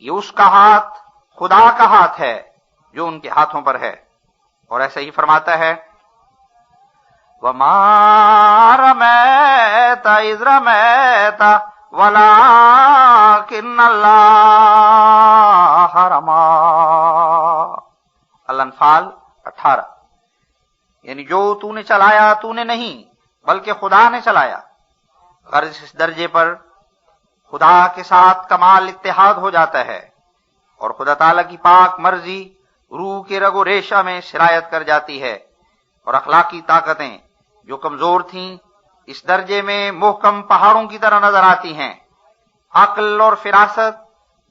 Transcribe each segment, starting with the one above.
یہ اس کا ہاتھ خدا کا ہاتھ ہے جو ان کے ہاتھوں پر ہے. اور ایسا ہی فرماتا ہے وَمَا رَمَيْتَ إِذْ رَمَيْتَ وَلَكِنَّ اللَّهَ رَمَى. الانفال 18. یعنی جو تو نے چلایا تو نے نہیں بلکہ خدا نے چلایا. غرض اس درجے پر خدا کے ساتھ کمال اتحاد ہو جاتا ہے اور خدا تعالیٰ کی پاک مرضی روح کے رگ و ریشہ میں سرایت کر جاتی ہے اور اخلاقی طاقتیں جو کمزور تھیں اس درجے میں محکم پہاڑوں کی طرح نظر آتی ہیں. عقل اور فراست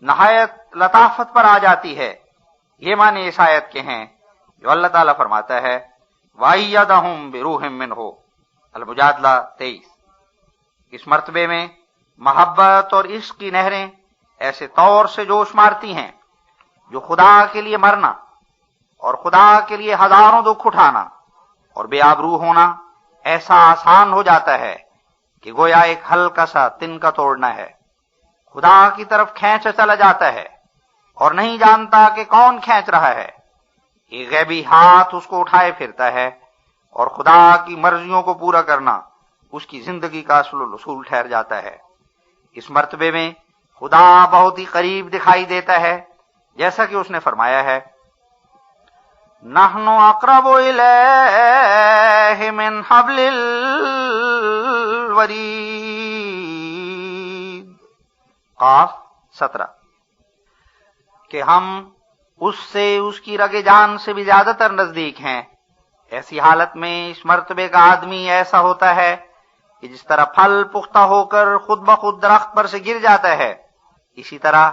نہایت لطافت پر آ جاتی ہے. یہ معنی اس آیت کے ہیں جو اللہ تعالیٰ فرماتا ہے وَأَيَّدَهُمْ بِرُوحٍ مِّنْهُ. المجادلہ 23. اس مرتبے میں محبت اور عشق کی نہریں ایسے طور سے جوش مارتی ہیں جو خدا کے لیے مرنا اور خدا کے لیے ہزاروں دکھ اٹھانا اور بے آبرو ہونا ایسا آسان ہو جاتا ہے کہ گویا ایک ہلکا سا تنکا توڑنا ہے. خدا کی طرف کھینچ چلا جاتا ہے اور نہیں جانتا کہ کون کھینچ رہا ہے. ایک غیبی ہاتھ اس کو اٹھائے پھرتا ہے اور خدا کی مرضیوں کو پورا کرنا اس کی زندگی کا اصل اصول ٹھہر جاتا ہے. اس مرتبے میں خدا بہت ہی قریب دکھائی دیتا ہے جیسا کہ اس نے فرمایا ہے نحن اقرب الیہ من حبل الورید. قاف 17. کہ ہم اس سے اس کی رگ جان سے بھی زیادہ تر نزدیک ہیں. ایسی حالت میں اس مرتبے کا آدمی ایسا ہوتا ہے کہ جس طرح پھل پختہ ہو کر خود بخود درخت پر سے گر جاتا ہے اسی طرح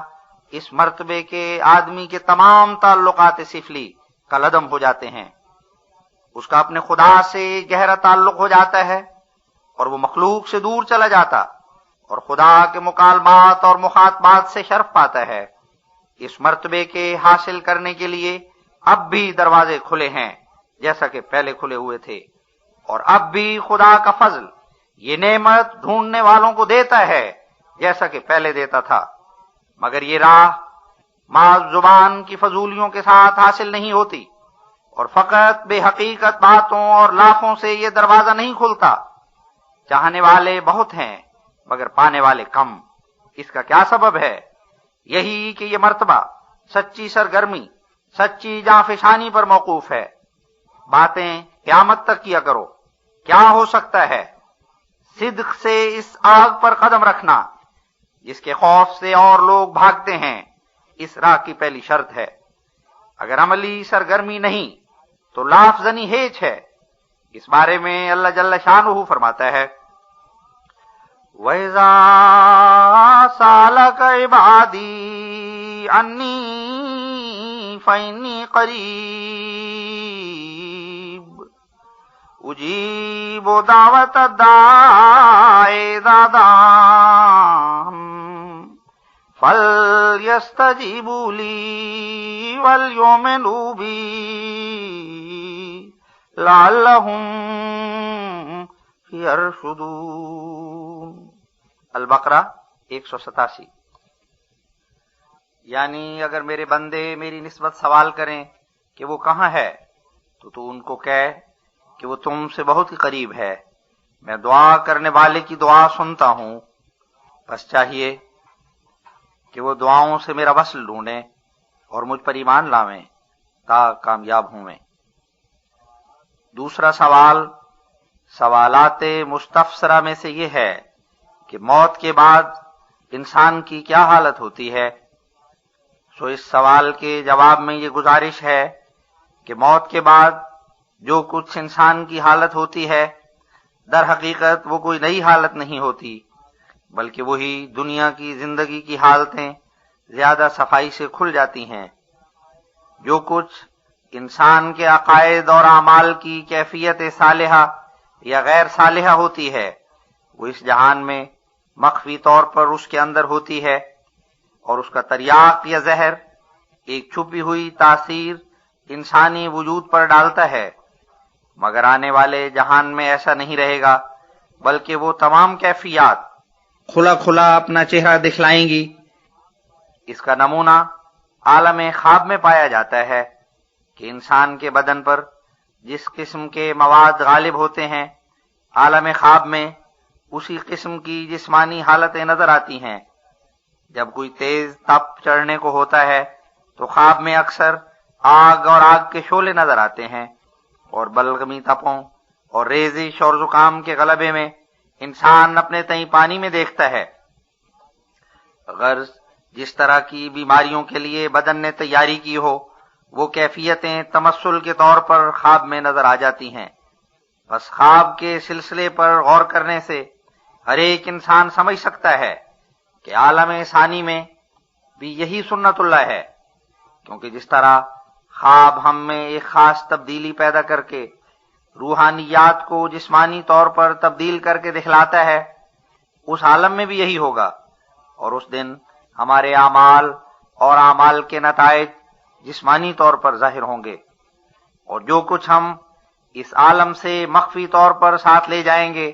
اس مرتبے کے آدمی کے تمام تعلقات سفلی کالعدم ہو جاتے ہیں. اس کا اپنے خدا سے گہرا تعلق ہو جاتا ہے اور وہ مخلوق سے دور چلا جاتا اور خدا کے مکالمات اور مخاطبات سے شرف پاتا ہے. اس مرتبے کے حاصل کرنے کے لیے اب بھی دروازے کھلے ہیں جیسا کہ پہلے کھلے ہوئے تھے اور اب بھی خدا کا فضل یہ نعمت ڈھونڈنے والوں کو دیتا ہے جیسا کہ پہلے دیتا تھا. مگر یہ راہ محض زبان کی فضولیوں کے ساتھ حاصل نہیں ہوتی اور فقط بے حقیقت باتوں اور لافوں سے یہ دروازہ نہیں کھلتا. چاہنے والے بہت ہیں مگر پانے والے کم. اس کا کیا سبب ہے؟ یہی کہ یہ مرتبہ سچی سرگرمی سچی جانفشانی پر موقوف ہے. باتیں قیامت تک کیا کرو. کیا ہو سکتا ہے؟ صدق سے اس آگ پر قدم رکھنا جس کے خوف سے اور لوگ بھاگتے ہیں اس راہ کی پہلی شرط ہے. اگر عملی سرگرمی نہیں تو لاف زنی ہیچ ہے. اس بارے میں اللہ جل شانہ فرماتا ہے وَإِذَا سَأَلَكَ عِبَادِي عَنِّي فَإِنِّي قَرِيبٌ أُجِيبُ دَعْوَةَ الدَّاعِ إِذَا دَعَانِ فَلْيَسْتَجِيبُوا لِي وَلْيُؤْمِنُوا بِي لَعَلَّهُمْ يَرْشُدُونَ. البقرہ 187. یعنی اگر میرے بندے میری نسبت سوال کریں کہ وہ کہاں ہے تو تو ان کو کہہ کہ وہ تم سے بہت ہی قریب ہے. میں دعا کرنے والے کی دعا سنتا ہوں. بس چاہیے کہ وہ دعاؤں سے میرا وصل ڈھونڈیں اور مجھ پر ایمان لاویں تا کامیاب ہوں میں. دوسرا سوال سوالات مستفسرہ میں سے یہ ہے کہ موت کے بعد انسان کی کیا حالت ہوتی ہے. سو اس سوال کے جواب میں یہ گزارش ہے کہ موت کے بعد جو کچھ انسان کی حالت ہوتی ہے در حقیقت وہ کوئی نئی حالت نہیں ہوتی بلکہ وہی دنیا کی زندگی کی حالتیں زیادہ صفائی سے کھل جاتی ہیں. جو کچھ انسان کے عقائد اور اعمال کی کیفیت صالحہ یا غیر صالحہ ہوتی ہے وہ اس جہان میں مخفی طور پر اس کے اندر ہوتی ہے اور اس کا تریاق یا زہر ایک چھپی ہوئی تاثیر انسانی وجود پر ڈالتا ہے. مگر آنے والے جہان میں ایسا نہیں رہے گا بلکہ وہ تمام کیفیات کھلا کھلا اپنا چہرہ دکھلائیں گی. اس کا نمونہ عالم خواب میں پایا جاتا ہے کہ انسان کے بدن پر جس قسم کے مواد غالب ہوتے ہیں، عالم خواب میں اسی قسم کی جسمانی حالتیں نظر آتی ہیں۔ جب کوئی تیز تپ چڑھنے کو ہوتا ہے تو خواب میں اکثر آگ اور آگ کے شعلے نظر آتے ہیں، اور بلغمی تپوں اور ریزش اور زکام کے غلبے میں انسان اپنے تئیں پانی میں دیکھتا ہے۔ غرض جس طرح کی بیماریوں کے لیے بدن نے تیاری کی ہو، وہ کیفیتیں تمثل کے طور پر خواب میں نظر آ جاتی ہیں۔ بس خواب کے سلسلے پر غور کرنے سے ہر ایک انسان سمجھ سکتا ہے کہ عالم ثانی میں بھی یہی سنت اللہ ہے، کیونکہ جس طرح خواب ہم میں ایک خاص تبدیلی پیدا کر کے روحانیات کو جسمانی طور پر تبدیل کر کے دکھلاتا ہے، اس عالم میں بھی یہی ہوگا، اور اس دن ہمارے اعمال اور اعمال کے نتائج جسمانی طور پر ظاہر ہوں گے، اور جو کچھ ہم اس عالم سے مخفی طور پر ساتھ لے جائیں گے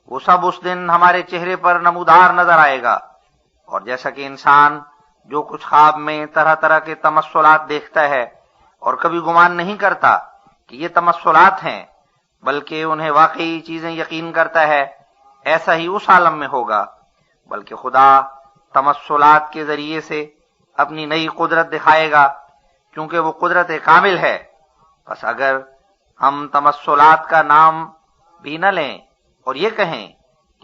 وہ سب اس دن ہمارے چہرے پر نمودار نظر آئے گا۔ اور جیسا کہ انسان جو کچھ خواب میں طرح طرح کے تمثلات دیکھتا ہے اور کبھی گمان نہیں کرتا کہ یہ تمثلات ہیں، بلکہ انہیں واقعی چیزیں یقین کرتا ہے، ایسا ہی اس عالم میں ہوگا، بلکہ خدا تمثلات کے ذریعے سے اپنی نئی قدرت دکھائے گا، کیونکہ وہ قدرت کامل ہے۔ بس اگر ہم تمثلات کا نام بھی نہ لیں اور یہ کہیں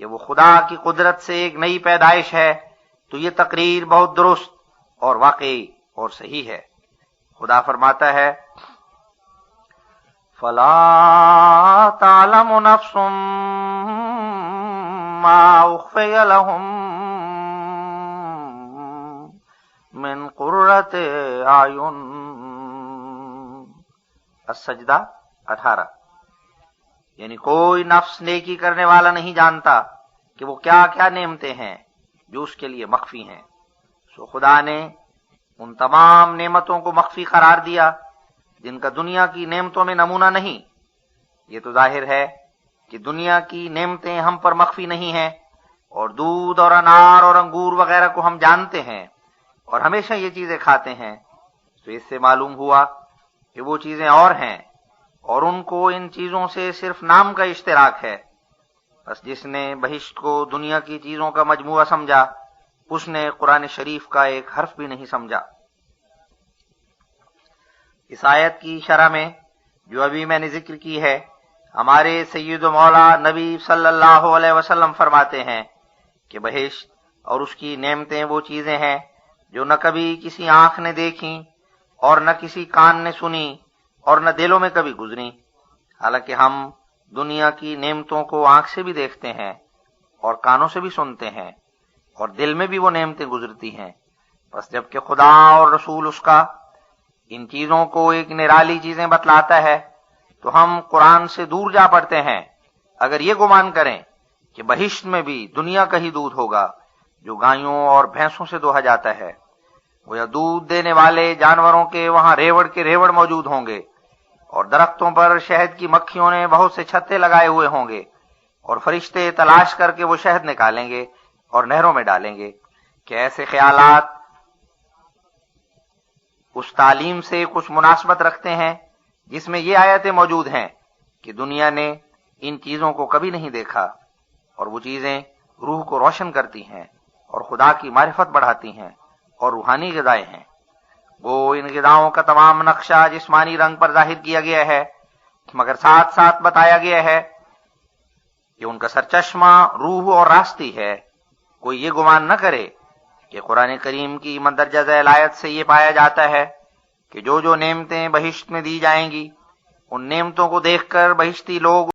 کہ وہ خدا کی قدرت سے ایک نئی پیدائش ہے، تو یہ تقریر بہت درست اور واقعی اور صحیح ہے۔ خدا فرماتا ہے، فَلَا تَعْلَمُ نَفْسٌ مَّا أُخْفِيَ لَهُم مِّن قُرَّةِ أَعْيُنٍ۔ السجدہ 18۔ یعنی کوئی نفس نیکی کرنے والا نہیں جانتا کہ وہ کیا کیا نعمتیں ہیں جو اس کے لیے مخفی ہیں۔ سو خدا نے ان تمام نعمتوں کو مخفی قرار دیا جن کا دنیا کی نعمتوں میں نمونہ نہیں۔ یہ تو ظاہر ہے کہ دنیا کی نعمتیں ہم پر مخفی نہیں ہیں، اور دودھ اور انار اور انگور وغیرہ کو ہم جانتے ہیں اور ہمیشہ یہ چیزیں کھاتے ہیں۔ تو اس سے معلوم ہوا کہ وہ چیزیں اور ہیں، اور ان کو ان چیزوں سے صرف نام کا اشتراک ہے۔ بس جس نے بہشت کو دنیا کی چیزوں کا مجموعہ سمجھا، اس نے قرآن شریف کا ایک حرف بھی نہیں سمجھا۔ اس آیت کی شرح میں جو ابھی میں نے ذکر کی ہے، ہمارے سید و مولا نبی صلی اللہ علیہ وسلم فرماتے ہیں کہ بہشت اور اس کی نعمتیں وہ چیزیں ہیں جو نہ کبھی کسی آنکھ نے دیکھیں اور نہ کسی کان نے سنی اور نہ دلوں میں کبھی گزری۔ حالانکہ ہم دنیا کی نعمتوں کو آنکھ سے بھی دیکھتے ہیں اور کانوں سے بھی سنتے ہیں، اور دل میں بھی وہ نعمتیں گزرتی ہیں۔ بس جب کہ خدا اور رسول اس کا ان چیزوں کو ایک نرالی چیزیں بتلاتا ہے تو ہم قرآن سے دور جا پڑتے ہیں اگر یہ گمان کریں کہ بہشت میں بھی دنیا کا ہی دودھ ہوگا جو گایوں اور بھینسوں سے دوہا جاتا ہے، وہ یا دودھ دینے والے جانوروں کے وہاں ریوڑ کے ریوڑ موجود ہوں گے، اور درختوں پر شہد کی مکھیوں نے بہت سے چھتے لگائے ہوئے ہوں گے، اور فرشتے تلاش کر کے وہ شہد نکالیں گے اور نہروں میں ڈالیں گے۔ کہ ایسے خیالات اس تعلیم سے کچھ مناسبت رکھتے ہیں جس میں یہ آیتیں موجود ہیں کہ دنیا نے ان چیزوں کو کبھی نہیں دیکھا، اور وہ چیزیں روح کو روشن کرتی ہیں اور خدا کی معرفت بڑھاتی ہیں اور روحانی غذائیں ہیں۔ وہ ان غذاؤں کا تمام نقشہ جسمانی رنگ پر ظاہر کیا گیا ہے، مگر ساتھ ساتھ بتایا گیا ہے کہ ان کا سرچشمہ روح اور راستی ہے۔ کوئی یہ گمان نہ کرے کہ قرآن کریم کی مندرجہ ذیل آیت سے یہ پایا جاتا ہے کہ جو نعمتیں بہشت میں دی جائیں گی، ان نعمتوں کو دیکھ کر بہشتی لوگ